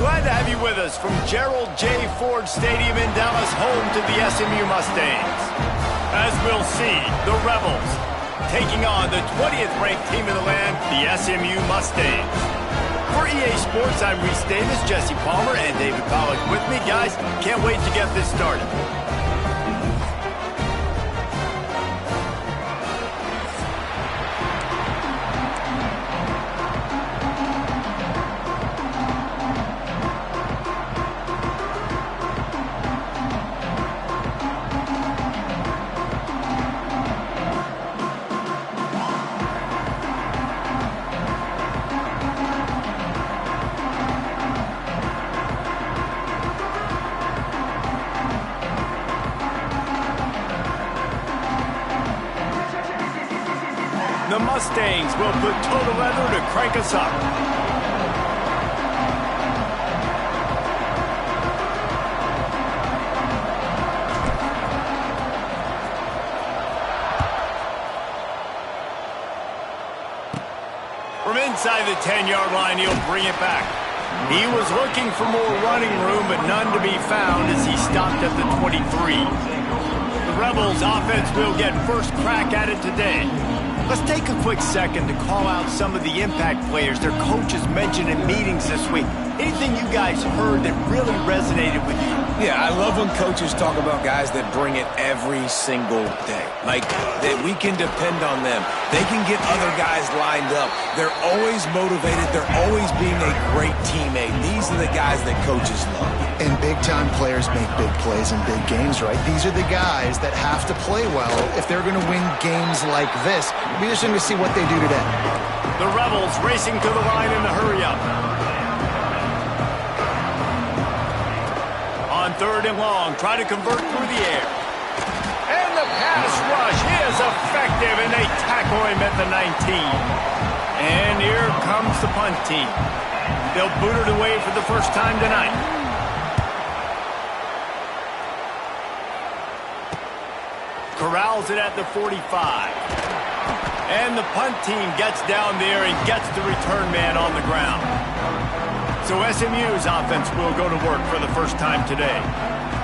Glad to have you with us from Gerald J. Ford Stadium in Dallas, home to the SMU Mustangs. As we'll see, the Rebels taking on the 20th ranked team in the land, the SMU Mustangs. For EA Sports, I'm Reese Davis, Jesse Palmer, and David Pollack with me. Guys, can't wait to get this started. The Mustangs will put total leather to crank us up. From inside the 10-yard line, he'll bring it back. He was looking for more running room, but none to be found as he stopped at the 23. The Rebels offense will get first crack at it today. Let's take a quick second to call out some of the impact players their coaches mentioned in meetings this week. Anything you guys heard that really resonated with you? Yeah, I love when coaches talk about guys that bring it every single day. Like, that we can depend on them. They can get other guys lined up. They're always motivated. They're always being a great teammate. These are the guys that coaches love. And big-time players make big plays in big games, right? These are the guys that have to play well if they're going to win games like this. We're just going to see what they do today. The Rebels racing to the line in the hurry-up. On 3rd and long, try to convert through the air. And the pass rush is effective, and they tackle him at the 19. And here comes the punt team. They'll boot it away for the first time tonight. Corrals it at the 45. And the punt team gets down there and gets the return man on the ground. So SMU's offense will go to work for the first time today.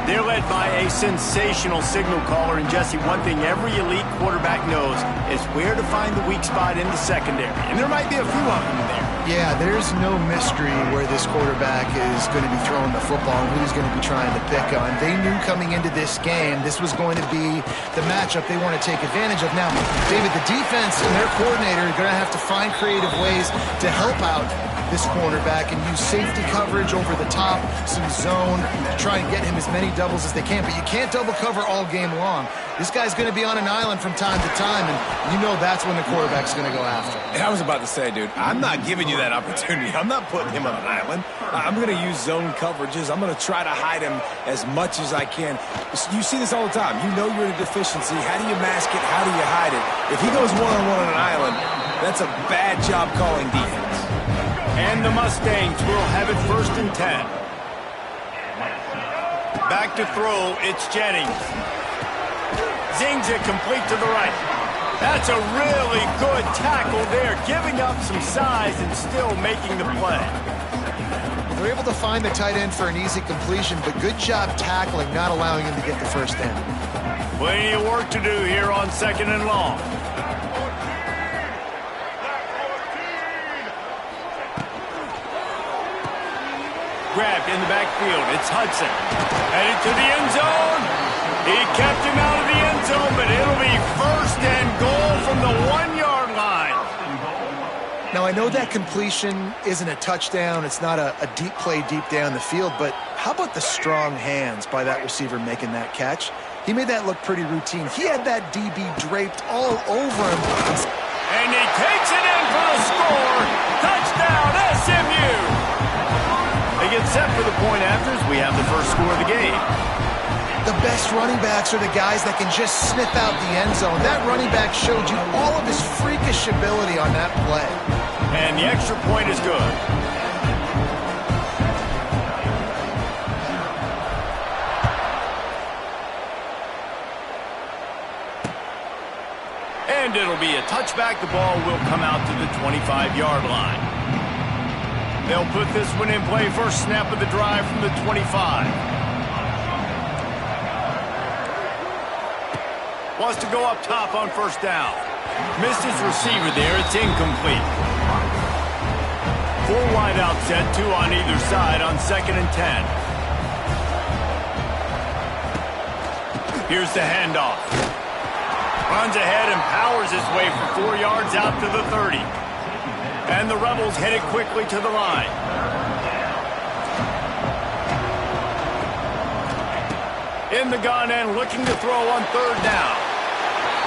They're led by a sensational signal caller, and Jesse, one thing every elite quarterback knows is where to find the weak spot in the secondary. And there might be a few of them there. Yeah, there's no mystery where this quarterback is going to be throwing the football and who he's going to be trying to pick on. They knew coming into this game this was going to be the matchup they want to take advantage of. Now, David, the defense and their coordinator are going to have to find creative ways to help out this cornerback and use safety coverage over the top, some zone, to try and get him as many doubles as they can. But you can't double cover all game long. This guy's going to be on an island from time to time, and you know that's when the quarterback's going to go after him. I was about to say, dude, I'm not giving you that opportunity. I'm not putting him on an island. I'm going to use zone coverages. I'm going to try to hide him as much as I can. You see this all the time. You know you're in a deficiency. How do you mask it? How do you hide it? If he goes one-on-one on an island, that's a bad job calling defense. And the Mustangs will have it 1st and 10. Back to throw, it's Jennings. Zings it complete to the right. That's a really good tackle there, giving up some size and still making the play. They're able to find the tight end for an easy completion, but good job tackling, not allowing him to get the first down. Plenty of work to do here on 2nd and long. Grabbed in the backfield. It's Hudson. Headed to the end zone. He kept him out of the end zone, but it'll be 1st and goal from the 1-yard line. Now, I know that completion isn't a touchdown. It's not a deep play deep down the field, but how about the strong hands by that receiver making that catch? He made that look pretty routine. He had that DB draped all over him. And he takes it in for the score. Touchdown, SMU. They get set for the point afters. We have the first score of the game. The best running backs are the guys that can just sniff out the end zone. That running back showed you all of his freakish ability on that play. And the extra point is good. And it'll be a touchback. The ball will come out to the 25-yard line. They'll put this one in play. First snap of the drive from the 25. Wants to go up top on first down. Missed his receiver there. It's incomplete. 4 wide out set, 2 on either side on 2nd and 10. Here's the handoff. Runs ahead and powers his way for 4 yards out to the 30. And the Rebels headed quickly to the line. In the gun and looking to throw on 3rd down.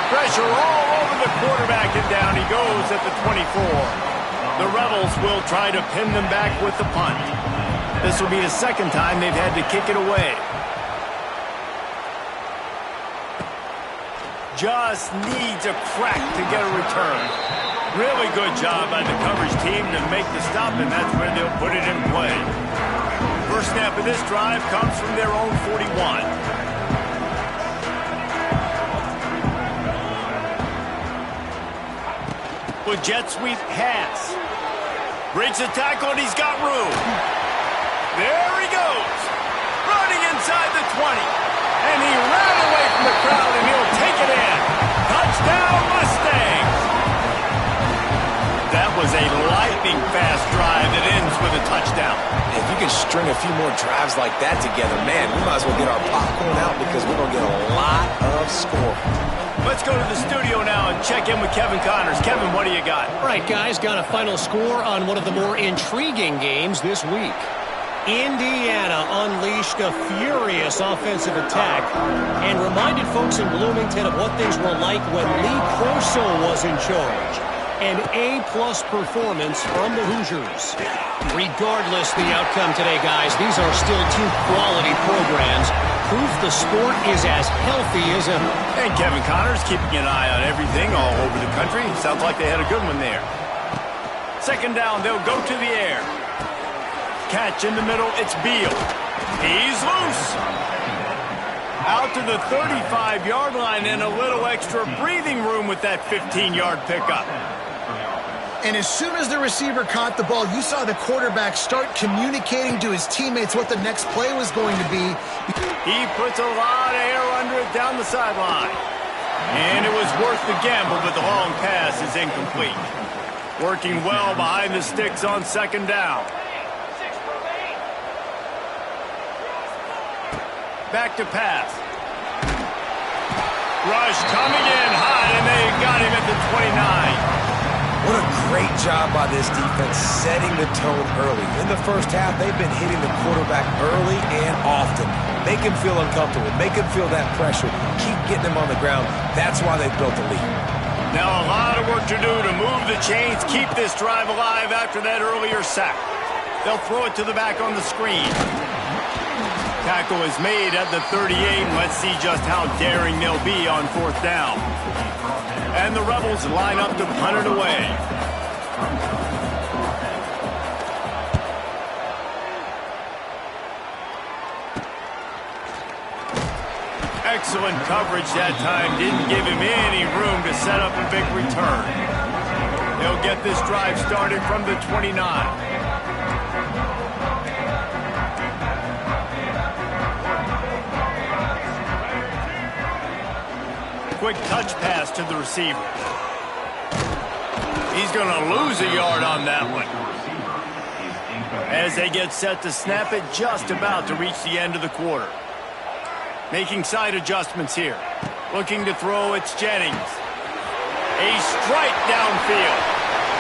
Pressure all over the quarterback, and down he goes at the 24. The Rebels will try to pin them back with the punt. This will be the 2nd time they've had to kick it away. Just needs a crack to get a return. Really good job by the coverage team to make the stop, and that's where they'll put it in play. First snap of this drive comes from their own 41. With jet sweep pass. Breaks the tackle, and he's got room. There he goes. Running inside the 20. And he ran away from the crowd, and he'll take it in. Touchdown, Mustangs. That was a lightning-fast drive that ends with a touchdown. If you can string a few more drives like that together, man, we might as well get our popcorn out because we're going to get a lot of score. Let's go to the studio now and check in with Kevin Connors. Kevin, what do you got? All right, guys, got a final score on one of the more intriguing games this week. Indiana unleashed a furious offensive attack and reminded folks in Bloomington of what things were like when Lee Corso was in charge. An A-plus performance from the Hoosiers. Regardless the outcome today, guys, these are still 2 quality programs. Proof the sport is as healthy as ever. And Kevin Connors keeping an eye on everything all over the country. Sounds like they had a good one there. 2nd down, they'll go to the air. Catch in the middle, it's Beal. He's loose. Out to the 35-yard line and a little extra breathing room with that 15-yard pickup. And as soon as the receiver caught the ball, you saw the quarterback start communicating to his teammates what the next play was going to be. He puts a lot of air under it down the sideline. And it was worth the gamble, but the long pass is incomplete. Working well behind the sticks on 2nd down. Back to pass. Rush coming in high, and they got him at the 29. What a great job by this defense setting the tone early. In the first half, they've been hitting the quarterback early and often. Make him feel uncomfortable. Make him feel that pressure. Keep getting him on the ground. That's why they've built the lead. Now a lot of work to do to move the chains, keep this drive alive after that earlier sack. They'll throw it to the back on the screen. Tackle is made at the 38, and let's see just how daring they'll be on 4th down. And the Rebels line up to punt it away. Excellent coverage that time. Didn't give him any room to set up a big return. They'll get this drive started from the 29. Quick touch pass to the receiver. He's going to lose a yard on that one. As they get set to snap it, just about to reach the end of the quarter. Making side adjustments here. Looking to throw, it's Jennings. A strike downfield.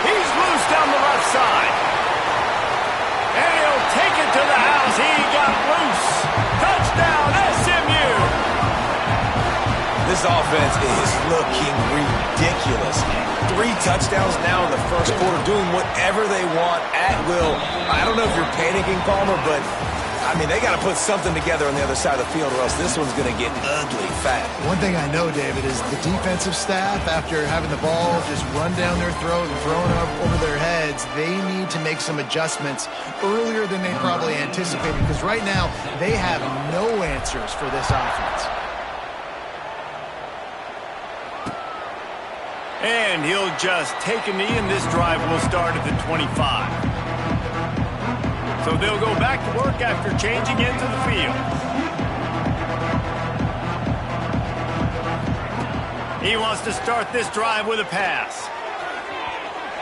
He's loose down the left side. And he'll take it to the house. He got loose. Touchdown, SMU. This offense is looking ridiculous. 3 touchdowns now in the first quarter, doing whatever they want at will. I don't know if you're panicking, Palmer, but, I mean, they got to put something together on the other side of the field or else this one's going to get ugly fast. One thing I know, David, is the defensive staff, after having the ball just run down their throat and thrown up over their heads, they need to make some adjustments earlier than they probably anticipated, because right now they have no answers for this offense. And he'll just take a knee, and this drive will start at the 25. So they'll go back to work after changing into the field. He wants to start this drive with a pass.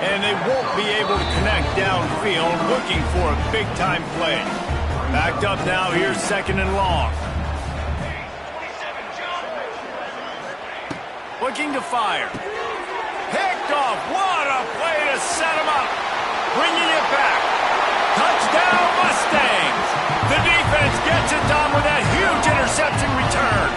And they won't be able to connect downfield, looking for a big-time play. Backed up now, here's 2nd and long. Looking to fire. Picked off. What a play to set him up. Bringing it back. Touchdown, Mustangs. The defense gets it done with that huge interception return.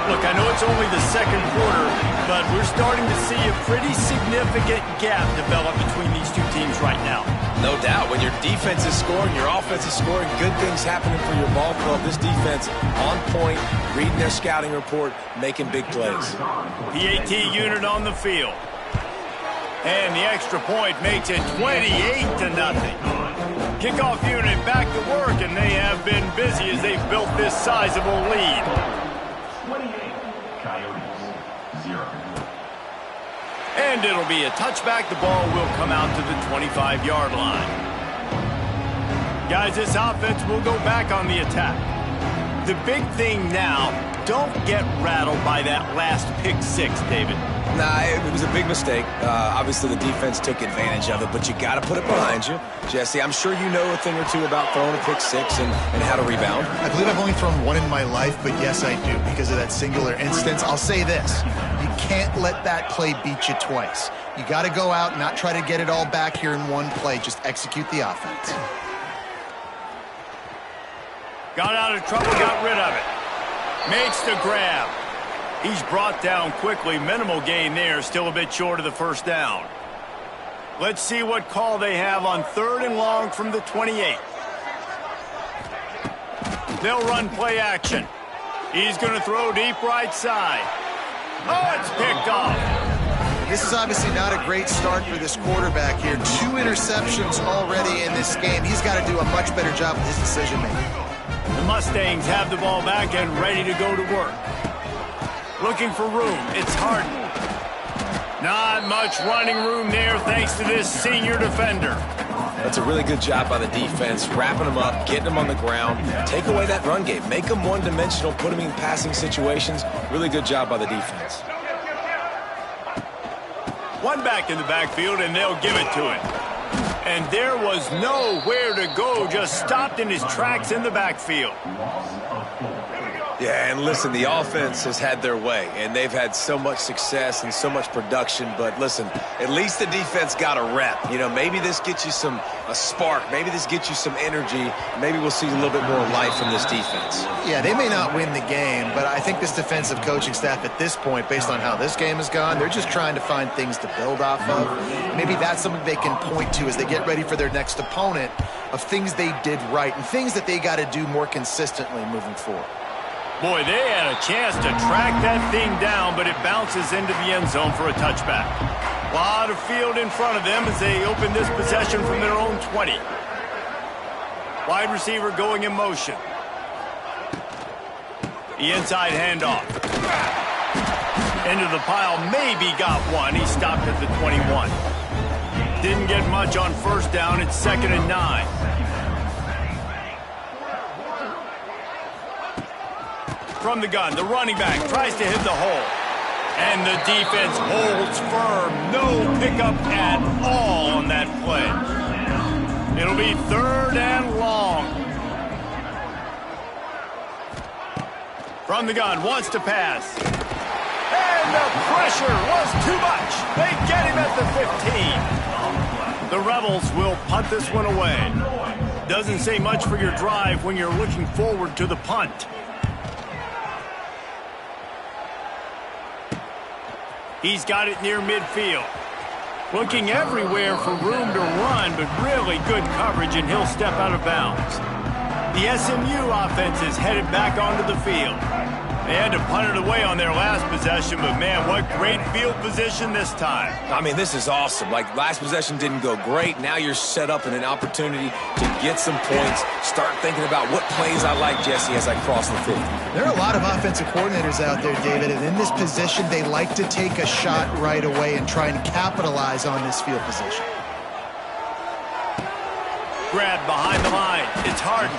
Look, I know it's only the 2nd quarter, but we're starting to see a pretty significant gap develop between these two teams right now. No doubt. When your defense is scoring, your offense is scoring, good things happening for your ball club. This defense on point, reading their scouting report, making big plays. PAT unit on the field. And the extra point makes it 28-0. Kickoff unit back to work, and they have been busy as they've built this sizable lead. 28, Coyotes, 0. And it'll be a touchback. The ball will come out to the 25-yard line. Guys, this offense will go back on the attack. The big thing now, don't get rattled by that last pick 6, David. Nah, it was a big mistake. Obviously, the defense took advantage of it, but you got to put it behind you. Jesse, I'm sure you know a thing or two about throwing a pick 6 and how to rebound. I believe I've only thrown one in my life, but yes, I do, because of that singular instance. I'll say this. You can't let that play beat you twice. You got to go out and not try to get it all back here in one play. Just execute the offense. Got out of trouble, got rid of it. Makes the grab. He's brought down quickly. Minimal gain there. Still a bit short of the first down. Let's see what call they have on 3rd and long from the 28. They'll run play action. He's going to throw deep right side. Oh, it's picked off. This is obviously not a great start for this quarterback here. 2 interceptions already in this game. He's got to do a much better job with his decision-making. The Mustangs have the ball back and ready to go to work. Looking for room. It's Harden. Not much running room there thanks to this senior defender. That's a really good job by the defense, wrapping them up, getting them on the ground. Take away that run game. Make them one-dimensional, put them in passing situations. Really good job by the defense. One back in the backfield, and they'll give it to him. And there was nowhere to go, just stopped in his tracks in the backfield. Yeah, and listen, the offense has had their way, and they've had so much success and so much production. But listen, at least the defense got a rep. You know, maybe this gets you a spark. Maybe this gets you some energy. Maybe we'll see a little bit more life from this defense. Yeah, they may not win the game, but I think this defensive coaching staff at this point, based on how this game has gone, they're just trying to find things to build off of. Maybe that's something they can point to as they get ready for their next opponent, of things they did right and things that they got to do more consistently moving forward. Boy, they had a chance to track that thing down, but it bounces into the end zone for a touchback. A lot of field in front of them as they open this possession from their own 20. Wide receiver going in motion. The inside handoff. Into the pile, maybe got one. He stopped at the 21. Didn't get much on first down. It's 2nd and 9. From the gun, the running back tries to hit the hole. And the defense holds firm. No pickup at all on that play. It'll be 3rd and long. From the gun, wants to pass. And the pressure was too much. They get him at the 15. The Rebels will punt this one away. Doesn't say much for your drive when you're looking forward to the punt. He's got it near midfield. Looking everywhere for room to run, but really good coverage, and he'll step out of bounds. The SMU offense is headed back onto the field. They had to punt it away on their last possession, but man, what great field position this time. I mean, this is awesome. Like, last possession didn't go great. Now you're set up in an opportunity to get some points. Start thinking about what plays I like, Jesse, as I cross the 50. There are a lot of offensive coordinators out there, David, and in this position, they like to take a shot right away and try and capitalize on this field position. grab behind the line. It's Harden.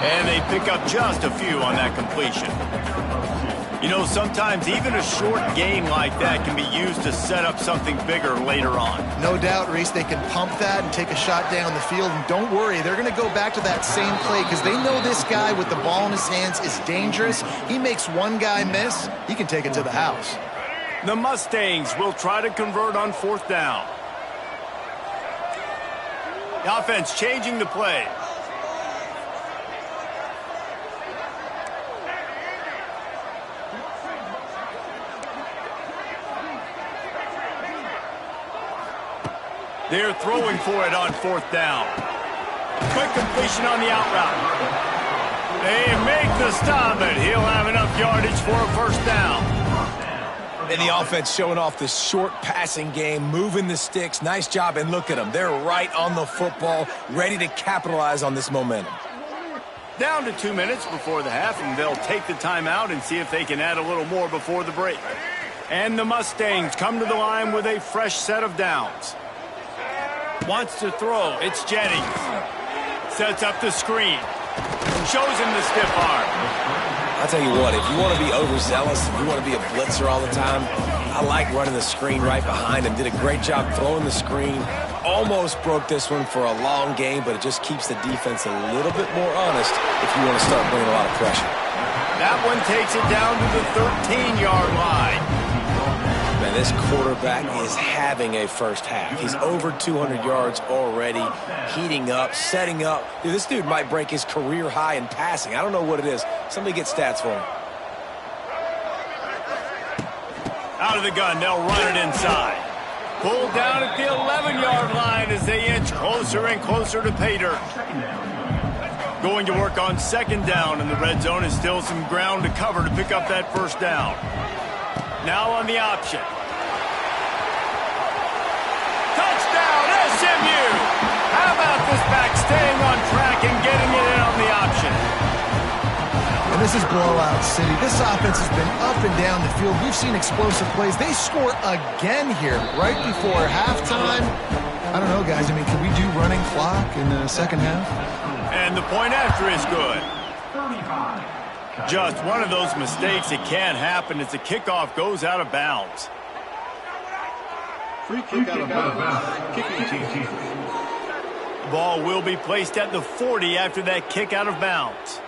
And they pick up just a few on that completion. You know, sometimes even a short gain like that can be used to set up something bigger later on. No doubt, Reese, they can pump that and take a shot down the field. And don't worry, they're going to go back to that same play because they know this guy with the ball in his hands is dangerous. He makes one guy miss, he can take it to the house. The Mustangs will try to convert on 4th down. The offense changing the play. They're throwing for it on 4th down. Quick completion on the out route. They make the stop, but he'll have enough yardage for a 1st down. And the offense showing off the short passing game, moving the sticks. Nice job, and look at them. They're right on the football, ready to capitalize on this momentum. Down to 2 minutes before the half, and they'll take the timeout and see if they can add a little more before the break. And the Mustangs come to the line with a fresh set of downs. Wants to throw. It's Jennings. Sets up the screen. Shows him the stiff arm. I'll tell you what, if you want to be overzealous, if you want to be a blitzer all the time, I like running the screen right behind him. Did a great job throwing the screen. Almost broke this one for a long game, but it just keeps the defense a little bit more honest if you want to start bringing a lot of pressure. That one takes it down to the 13-yard line. Man, this quarterback is having a first half. He's over 200 yards already, heating up, setting up. Dude, this dude might break his career high in passing. I don't know what it is. Somebody get stats for him. Out of the gun, they'll run it inside. Pulled down at the 11-yard line as they inch closer and closer to pay dirt. Going to work on 2nd down, and the red zone is still some ground to cover to pick up that 1st down. Now on the option. Touchdown, SMU! How about this back staying on track and getting it in on the option? And this is blowout city. This offense has been up and down the field. We've seen explosive plays. They score again here right before halftime. I don't know, guys. I mean, can we do running clock in the 2nd half? And the point after is good. Just one of those mistakes that can happen as the kickoff goes out of bounds. Free kick out of bounds. Kicking team. The ball will be placed at the 40 after that kick out of bounds.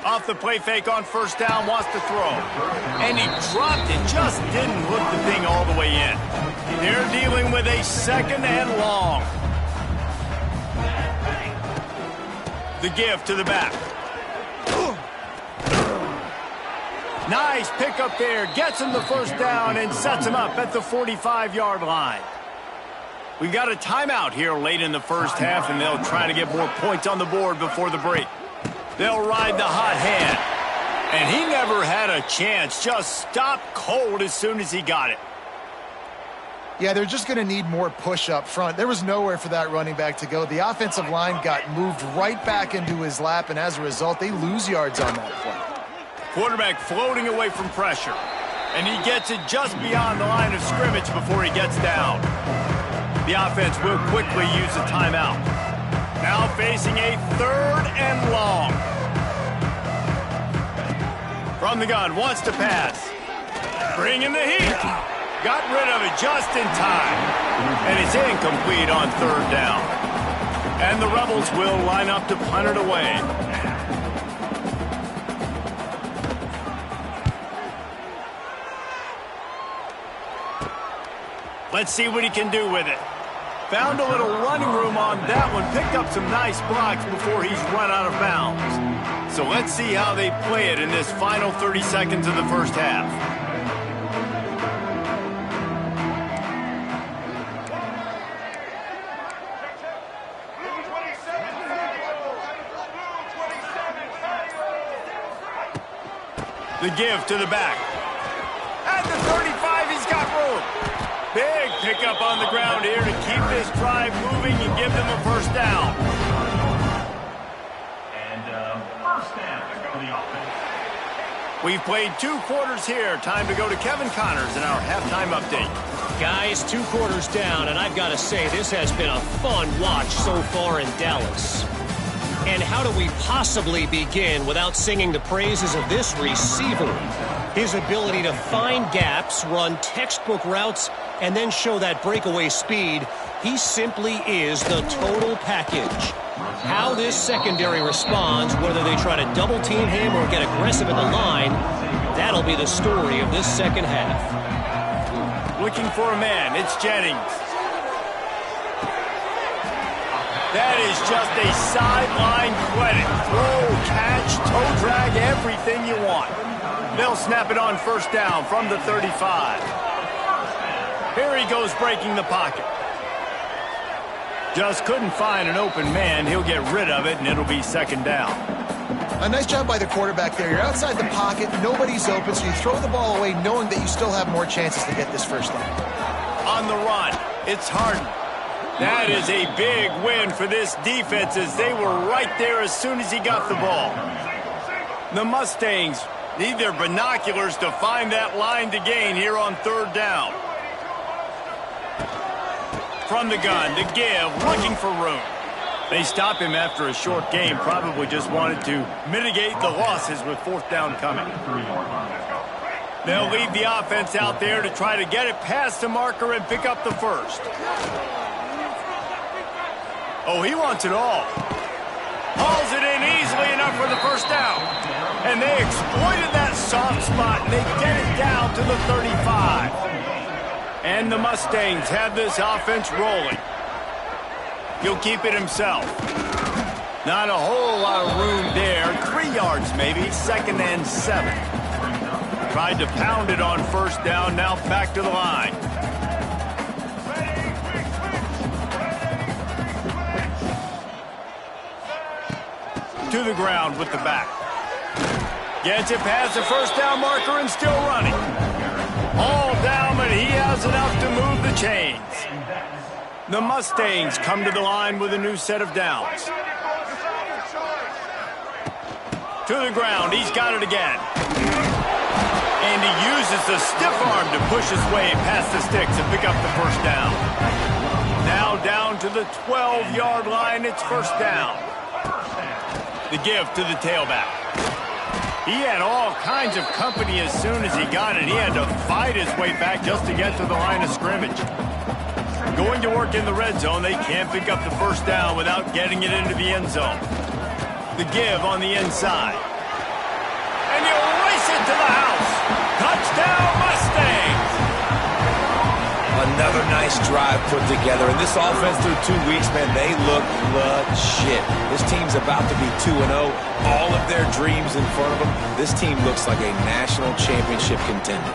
Off the play fake on 1st down, wants to throw. And he dropped it, just didn't hook the thing all the way in. They're dealing with a 2nd and long. The give to the back. Nice pickup there. Gets him the 1st down and sets him up at the 45-yard line. We've got a timeout here late in the 1st half, and they'll try to get more points on the board before the break. They'll ride the hot hand. And he never had a chance. Just stopped cold as soon as he got it. Yeah, they're just going to need more push up front. There was nowhere for that running back to go. The offensive line got moved right back into his lap, and as a result, they lose yards on that play. Quarterback floating away from pressure. And he gets it just beyond the line of scrimmage before he gets down. The offense will quickly use a timeout. Now facing a 3rd and long. From the gun, wants to pass. Bringing the heat. Got rid of it just in time. And it's incomplete on 3rd down. And the Rebels will line up to punt it away. Let's see what he can do with it. Found a little running room on that one. Picked up some nice blocks before he's run out of bounds. So let's see how they play it in this final 30 seconds of the 1st half. The give to the back. At the 35, he's got room. Big pickup on the ground here to keep this drive moving and give them a 1st down. And 1st down for the offense. We've played 2 quarters here. Time to go to Kevin Connors in our halftime update. Guys, 2 quarters down, and I've got to say, this has been a fun watch so far in Dallas. And how do we possibly begin without singing the praises of this receiver? His ability to find gaps, run textbook routes, and then show that breakaway speed. He simply is the total package. How this secondary responds, whether they try to double team him or get aggressive at the line, that'll be the story of this second half. Looking for a man, it's Jennings. That is just a sideline credit. Throw, catch, toe drag, everything you want. They'll snap it on first down from the 35. Here he goes breaking the pocket. Just couldn't find an open man. He'll get rid of it, and it'll be second down. A nice job by the quarterback there. You're outside the pocket, nobody's open, so you throw the ball away knowing that you still have more chances to get this first down. On the run, it's Harden. That is a big win for this defense as they were right there as soon as he got the ball. The Mustangs need their binoculars to find that line to gain here on third down. From the gun, to give, looking for room. They stop him after a short game, probably just wanted to mitigate the losses with fourth down coming. They'll leave the offense out there to try to get it past the marker and pick up the first. Oh, he wants it all. Hauls it in easily enough for the first down. And they exploited that soft spot, and they get it down to the 35. And the Mustangs have this offense rolling. He'll keep it himself. Not a whole lot of room there. 3 yards maybe, second and 7. Tried to pound it on first down, now back to the line. To the ground with the back. Gets it past the first down marker and still running. All down, but he has enough to move the chains. The Mustangs come to the line with a new set of downs. To the ground, he's got it again. And he uses the stiff arm to push his way past the sticks and pick up the first down. Now down to the 12-yard line, it's first down. The give to the tailback. He had all kinds of company as soon as he got it. He had to fight his way back just to get to the line of scrimmage. Going to work in the red zone, they can't pick up the first down without getting it into the end zone. The give on the inside. And he'll race it to the house. Touchdown, Mustangs! Another nice drive put together. And this offense through 2 weeks, man, they look legit. This team's about to be 2-0. All of their dreams in front of them. This team looks like a national championship contender.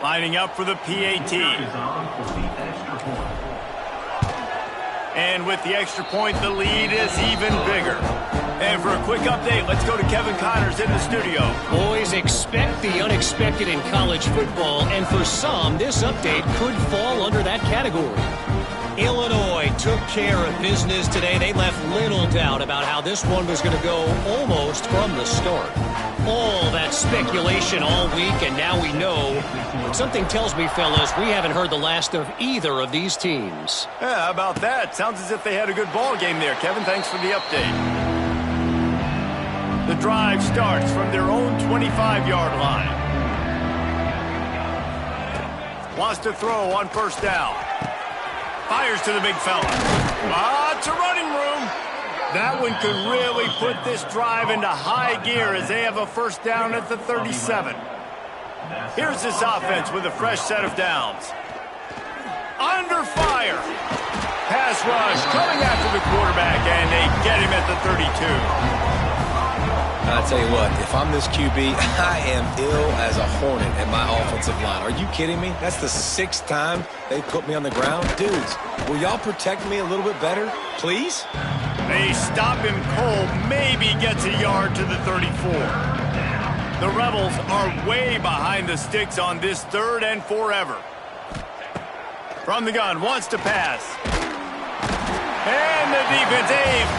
Lining up for the PAT. And with the extra point, the lead is even bigger. And for a quick update, let's go to Kevin Connors in the studio. Boys, expect the unexpected in college football, and for some, this update could fall under that category. Illinois took care of business today. They left little doubt about how this one was going to go almost from the start. All that speculation all week, and now we know. Something tells me, fellas, we haven't heard the last of either of these teams. Yeah, how about that? Sounds as if they had a good ball game there, Kevin. Thanks for the update. The drive starts from their own 25-yard line. Wants to throw on first down. Fires to the big fella. Lots of running room. That one could really put this drive into high gear as they have a first down at the 37. Here's this offense with a fresh set of downs. Under fire. Pass rush coming after the quarterback, and they get him at the 32. I'll tell you what, if I'm this QB, I am ill as a hornet at my offensive line. Are you kidding me? That's the 6th time they put me on the ground. Dudes, will y'all protect me a little bit better, please? They stop him cold, maybe gets a yard to the 34. The Rebels are way behind the sticks on this 3rd and forever. From the gun, wants to pass. And the defense,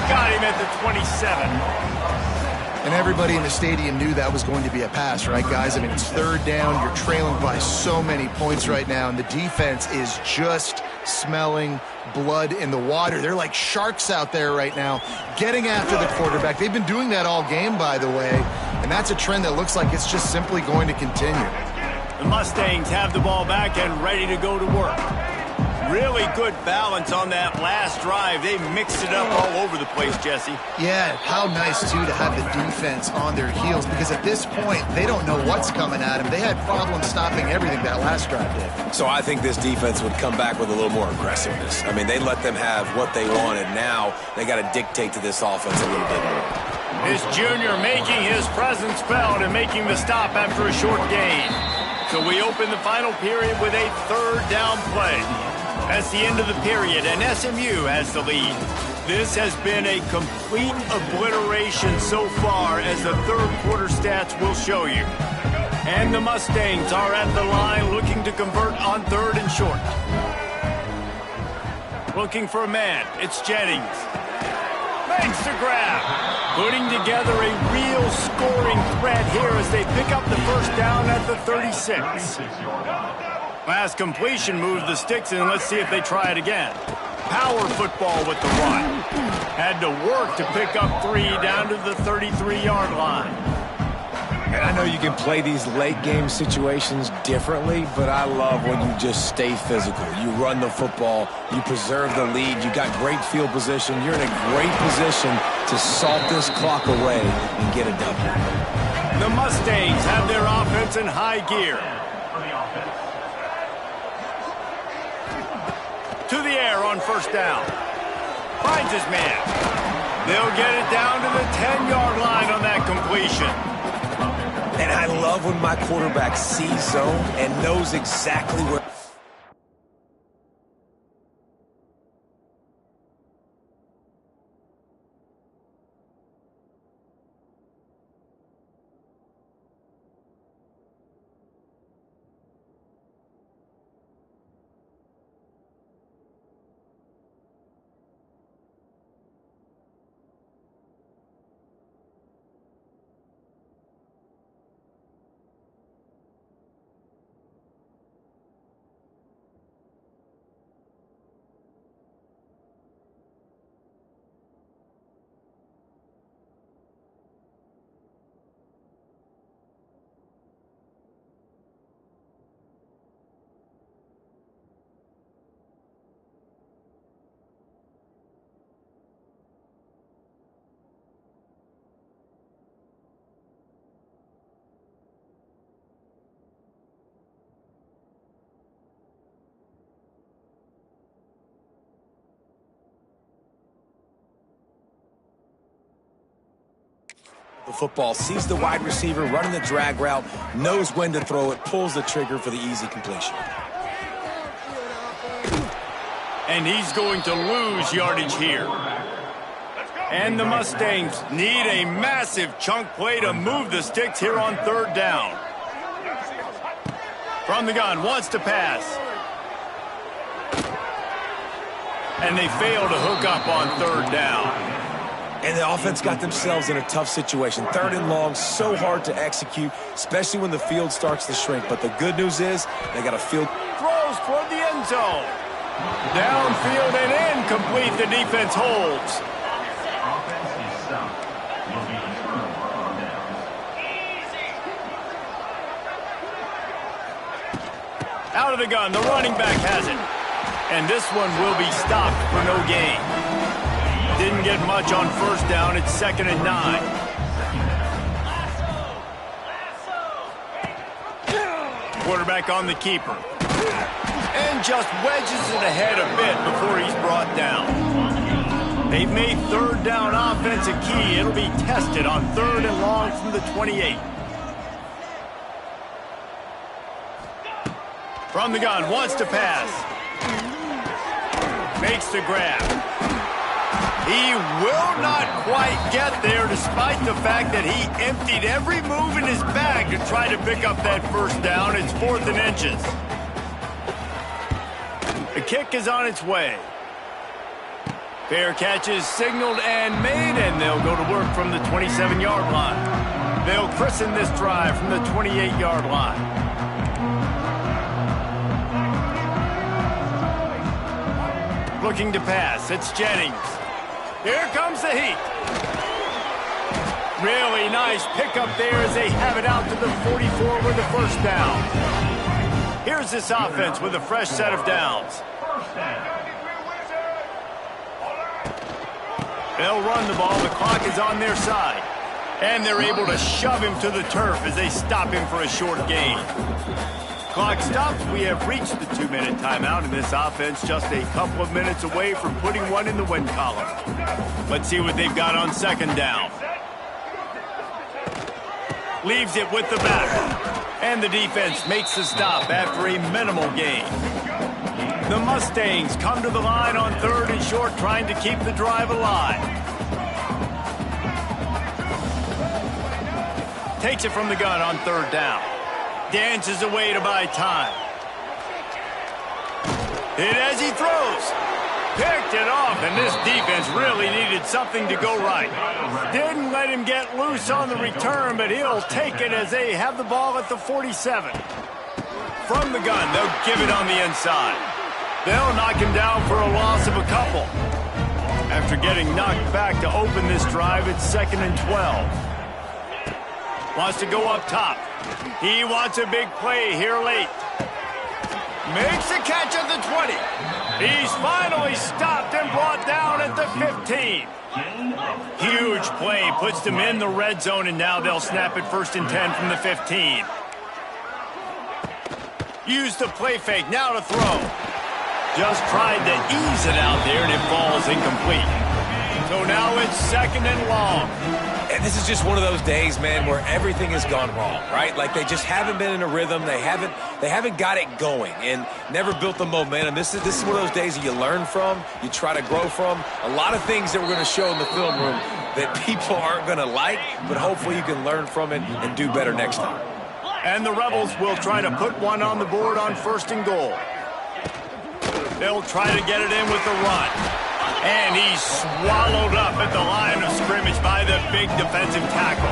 got him at the 27. And everybody in the stadium knew that was going to be a pass, right, guys? I mean, it's 3rd down. You're trailing by so many points right now, and the defense is just smelling blood in the water. They're like sharks out there right now, getting after the quarterback. They've been doing that all game, by the way, and that's a trend that looks like it's just simply going to continue. The Mustangs have the ball back and ready to go to work. Really good balance on that last drive. They mixed it up all over the place, Jesse. Yeah, how nice, too, to have the defense on their heels, because at this point, they don't know what's coming at them. They had problems stopping everything that last drive did. So I think this defense would come back with a little more aggressiveness. I mean, they let them have what they wanted. Now they got to dictate to this offense a little bit more. This junior making his presence felt and making the stop after a short gain. So we open the final period with a 3rd down play. That's the end of the period, and SMU has the lead. This has been a complete obliteration so far, as the 3rd quarter stats will show you. And the Mustangs are at the line looking to convert on 3rd and short. Looking for a man. It's Jennings. Makes the grab. Putting together a real scoring threat here as they pick up the 1st down at the 36. Last completion moved the sticks, and let's see if they try it again. Power football with the run. Had to work to pick up 3 down to the 33-yard line. And I know you can play these late-game situations differently, but I love when you just stay physical. You run the football, you preserve the lead, you got great field position, you're in a great position to salt this clock away and get a W. The Mustangs have their offense in high gear. To the air on 1st down. Finds his man. They'll get it down to the 10-yard line on that completion. And I love when my quarterback sees zone and knows exactly where. The football, sees the wide receiver running the drag route, knows when to throw it, pulls the trigger for the easy completion. And he's going to lose yardage here. And the Mustangs need a massive chunk play to move the sticks here on 3rd down. From the gun, wants to pass. And they fail to hook up on 3rd down. And the offense got themselves in a tough situation. 3rd and long, so hard to execute, especially when the field starts to shrink. But the good news is they got a field. Throws toward the end zone. Downfield and incomplete. The defense holds. Out of the gun, the running back has it. And this one will be stopped for no gain. Didn't get much on 1st down. It's 2nd and 9. Quarterback on the keeper. And just wedges it ahead a bit before he's brought down. They've made 3rd down offense a key. It'll be tested on 3rd and long from the 28. From the gun, wants to pass. Makes the grab. He will not quite get there despite the fact that he emptied every move in his bag to try to pick up that first down. It's 4th and inches. The kick is on its way. Fair catch is signaled and made, and they'll go to work from the 27-yard line. They'll christen this drive from the 28-yard line. Looking to pass. It's Jennings. Here comes the heat. Really nice pickup there as they have it out to the 44 with the first down. Here's this offense with a fresh set of downs. They'll run the ball. The clock is on their side. And they're able to shove him to the turf as they stop him for a short gain. Clock stops. We have reached the 2-minute timeout, and this offense just a couple of minutes away from putting one in the win column. Let's see what they've got on second down. Leaves it with the back. And the defense makes the stop after a minimal gain. The Mustangs come to the line on 3rd and short, trying to keep the drive alive. Takes it from the gun on 3rd down. Dances away to buy time. Hit as he throws. Picked it off, and this defense really needed something to go right. Didn't let him get loose on the return, but he'll take it as they have the ball at the 47. From the gun, they'll give it on the inside. They'll knock him down for a loss of a couple. After getting knocked back to open this drive, it's 2nd and 12. Wants to go up top. He wants a big play here late. Makes a catch at the 20. He's finally stopped and brought down at the 15. Huge play, puts them in the red zone, and now they'll snap it 1st and 10 from the 15. Use the play fake, now to throw. Just tried to ease it out there, and it falls incomplete. So now it's 2nd and long. And this is just one of those days, man, where everything has gone wrong, right? Like they just haven't been in a rhythm. They haven't got it going and never built the momentum. This is one of those days that you learn from, you try to grow from. A lot of things that we're going to show in the film room that people aren't going to like, but hopefully you can learn from it and do better next time. And the Rebels will try to put one on the board on 1st and goal. They'll try to get it in with the run. And he's swallowed up at the line of scrimmage by the big defensive tackle.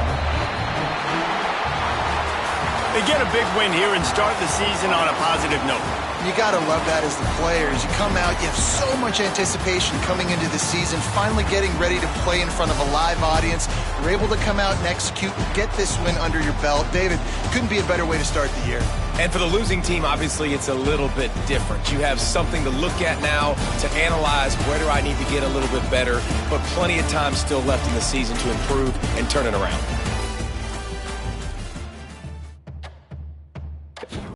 They get a big win here and start the season on a positive note. You got to love that as the players. You come out, you have so much anticipation coming into the season, finally getting ready to play in front of a live audience. You're able to come out and execute, get this win under your belt. David, couldn't be a better way to start the year. And for the losing team, obviously, it's a little bit different. You have something to look at now to analyze where do I need to get a little bit better, but plenty of time still left in the season to improve and turn it around.